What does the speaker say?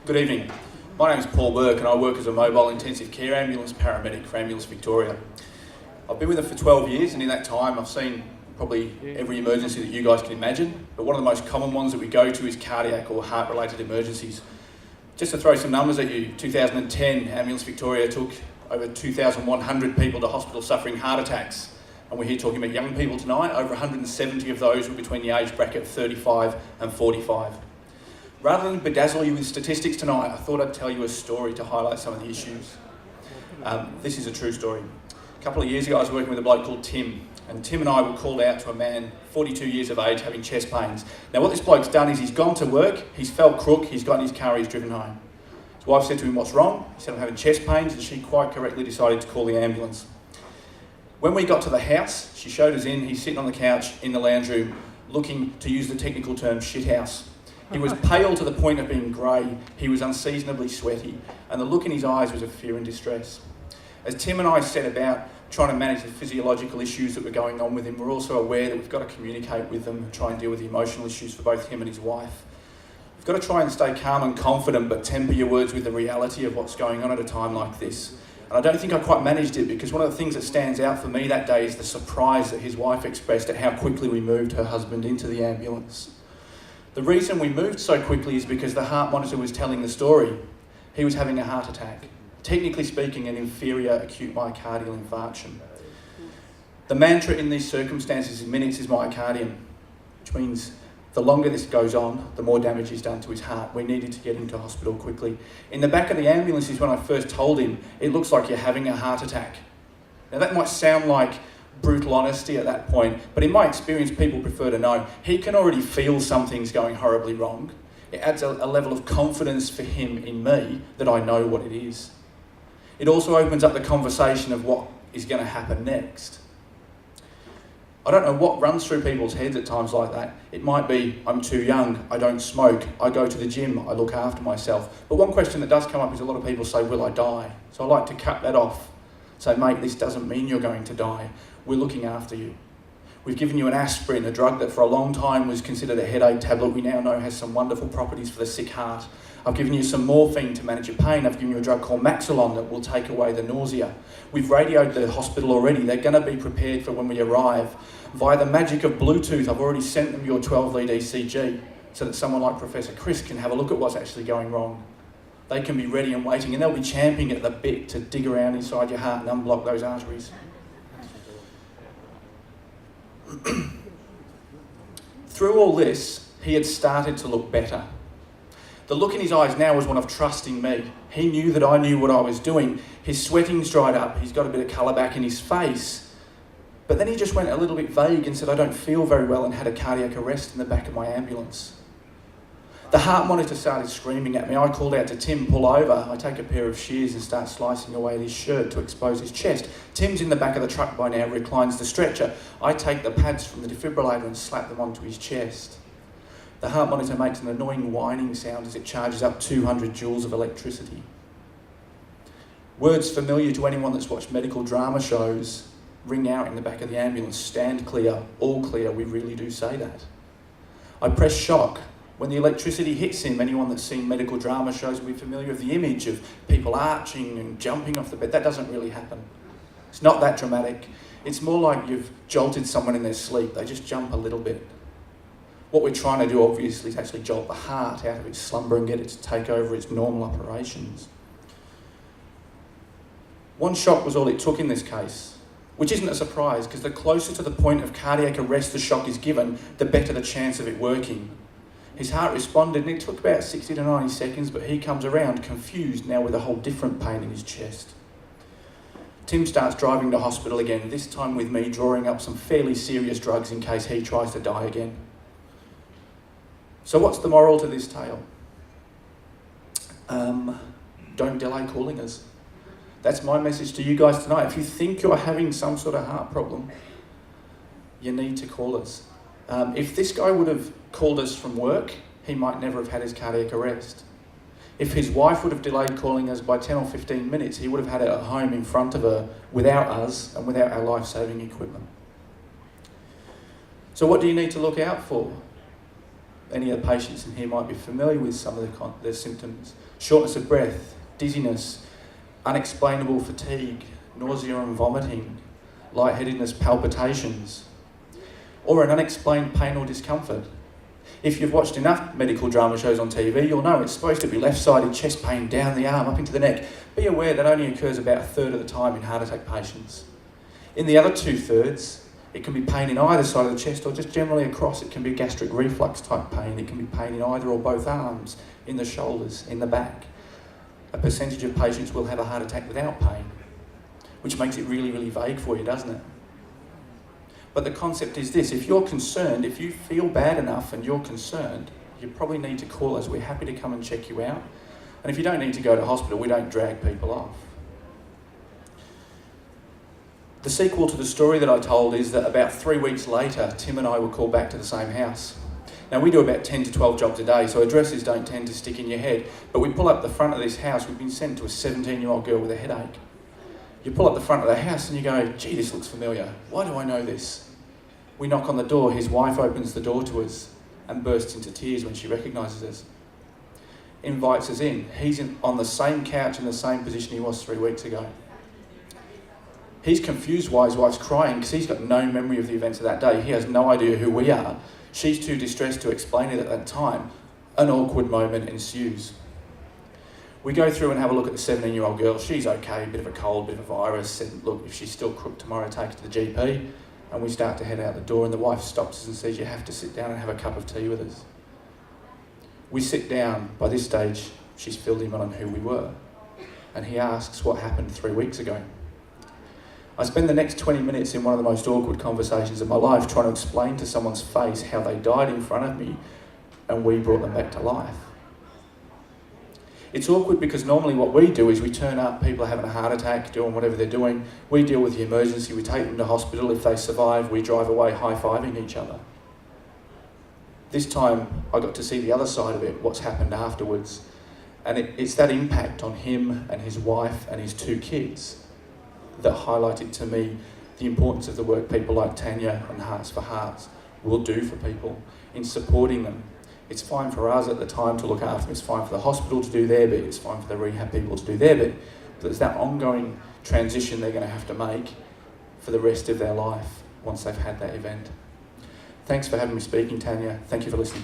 Good evening. My name is Burke and I work as a mobile intensive care ambulance paramedic for Ambulance Victoria. I've been with them for 12 years and in that time I've seen probably every emergency that you guys can imagine, but one of the most common ones that we go to is cardiac or heart related emergencies. Just to throw some numbers at you, 2010 Ambulance Victoria took over 2,100 people to hospital suffering heart attacks. And we're here talking about young people tonight. Over 170 of those were between the age bracket of 35 and 45. Rather than bedazzle you with statistics tonight, I thought I'd tell you a story to highlight some of the issues. This is a true story. A couple of years ago I was working with a bloke called Tim, and Tim and I were called out to a man 42 years of age having chest pains. Now what this bloke's done is he's gone to work, he's felt crook, he's got in his car, he's driven home. His wife said to him, "What's wrong?" He said, "I'm having chest pains," and she quite correctly decided to call the ambulance. When we got to the house, she showed us in, he's sitting on the couch in the lounge room looking, to use the technical term, shithouse. He was pale to the point of being grey, he was unseasonably sweaty, and the look in his eyes was of fear and distress. As Tim and I set about trying to manage the physiological issues that were going on with him, we're also aware that we've got to communicate with them and try and deal with the emotional issues for both him and his wife. We've got to try and stay calm and confident, but temper your words with the reality of what's going on at a time like this. And I don't think I quite managed it, because one of the things that stands out for me that day is the surprise that his wife expressed at how quickly we moved her husband into the ambulance. The reason we moved so quickly is because the heart monitor was telling the story. He was having a heart attack. Technically speaking, an inferior acute myocardial infarction. The mantra in these circumstances in minutes is myocardium, which means the longer this goes on, the more damage is done to his heart. We needed to get him to hospital quickly. In the back of the ambulance is when I first told him, "It looks like you're having a heart attack." Now that might sound like brutal honesty at that point, but in my experience, people prefer to know. He can already feel something's going horribly wrong. It adds a level of confidence for him in me that I know what it is. It also opens up the conversation of what is going to happen next. I don't know what runs through people's heads at times like that. It might be, "I'm too young, I don't smoke, I go to the gym, I look after myself." But one question that does come up is a lot of people say, "Will I die?" So I like to cut that off. Say, "Mate, this doesn't mean you're going to die. We're looking after you. We've given you an aspirin, a drug that for a long time was considered a headache tablet. We now know has some wonderful properties for the sick heart. I've given you some morphine to manage your pain. I've given you a drug called Maxilon that will take away the nausea. We've radioed the hospital already. They're going to be prepared for when we arrive. Via the magic of Bluetooth, I've already sent them your 12-lead ECG so that someone like Professor Chris can have a look at what's actually going wrong. They can be ready and waiting, and they'll be champing at the bit to dig around inside your heart and unblock those arteries." Through all this, he had started to look better. The look in his eyes now was one of trusting me. He knew that I knew what I was doing. His sweating's dried up. He's got a bit of colour back in his face. But then he just went a little bit vague and said, "I don't feel very well," and had a cardiac arrest in the back of my ambulance. The heart monitor started screaming at me. I called out to Tim, "Pull over." I take a pair of shears and start slicing away at his shirt to expose his chest. Tim's in the back of the truck by now, reclines the stretcher. I take the pads from the defibrillator and slap them onto his chest. The heart monitor makes an annoying whining sound as it charges up 200 joules of electricity. Words familiar to anyone that's watched medical drama shows ring out in the back of the ambulance. "Stand clear, all clear." We really do say that. I press shock. When the electricity hits him, anyone that's seen medical drama shows will be familiar with the image of people arching and jumping off the bed. That doesn't really happen. It's not that dramatic. It's more like you've jolted someone in their sleep. They just jump a little bit. What we're trying to do, obviously, is actually jolt the heart out of its slumber and get it to take over its normal operations. One shock was all it took in this case, which isn't a surprise, because the closer to the point of cardiac arrest the shock is given, the better the chance of it working. His heart responded, and it took about 60 to 90 seconds, but he comes around confused now with a whole different pain in his chest. Tim starts driving to hospital again, this time with me drawing up some fairly serious drugs in case he tries to die again. So what's the moral to this tale? Don't delay calling us. That's my message to you guys tonight. If you think you're having some sort of heart problem, you need to call us. If this guy would have called us from work, he might never have had his cardiac arrest. If his wife would have delayed calling us by 10 or 15 minutes, he would have had it at home in front of her without us and without our life-saving equipment. So what do you need to look out for? any of the patients in here might be familiar with some of the symptoms. Shortness of breath, dizziness, unexplainable fatigue, nausea and vomiting, lightheadedness, palpitations, or an unexplained pain or discomfort. If you've watched enough medical drama shows on TV, you'll know it's supposed to be left-sided chest pain down the arm, up into the neck. Be aware that only occurs about a third of the time in heart attack patients. In the other 2/3, it can be pain in either side of the chest or just generally across. It can be gastric reflux type pain. It can be pain in either or both arms, in the shoulders, in the back. A percentage of patients will have a heart attack without pain, which makes it really, really vague for you, doesn't it? But the concept is this: if you're concerned, if you feel bad enough and you're concerned, you probably need to call us. We're happy to come and check you out. And if you don't need to go to hospital, we don't drag people off. The sequel to the story that I told is that about 3 weeks later, Tim and I were called back to the same house. Now, we do about 10 to 12 jobs a day, so addresses don't tend to stick in your head. But we pull up the front of this house. We've been sent to a 17-year-old girl with a headache. You pull up the front of the house and you go, gee, this looks familiar. Why do I know this? We knock on the door. His wife opens the door to us and bursts into tears when she recognises us. Invites us in. He's on the same couch in the same position he was 3 weeks ago. He's confused why his wife's crying because he's got no memory of the events of that day. He has no idea who we are. She's too distressed to explain it at that time. An awkward moment ensues. We go through and have a look at the 17-year-old girl. She's okay, a bit of a cold, a bit of a virus. Said, look, if she's still crook tomorrow, take her to the GP. And we start to head out the door and the wife stops us and says, you have to sit down and have a cup of tea with us. We sit down. By this stage, she's filled him in on who we were. And he asks what happened 3 weeks ago. I spend the next 20 minutes in one of the most awkward conversations of my life trying to explain to someone's face how they died in front of me and we brought them back to life. It's awkward because normally what we do is we turn up, people are having a heart attack, doing whatever they're doing, we deal with the emergency, we take them to hospital. If they survive, we drive away high-fiving each other. This time I got to see the other side of it, what's happened afterwards. And it's that impact on him and his wife and his 2 kids that highlighted to me the importance of the work people like Tanya and Hearts4Heart will do for people in supporting them. It's fine for us at the time to look after them, it's fine for the hospital to do their bit, it's fine for the rehab people to do their bit, but there's that ongoing transition they're going to have to make for the rest of their life once they've had that event. Thanks for having me speaking, Tanya. Thank you for listening.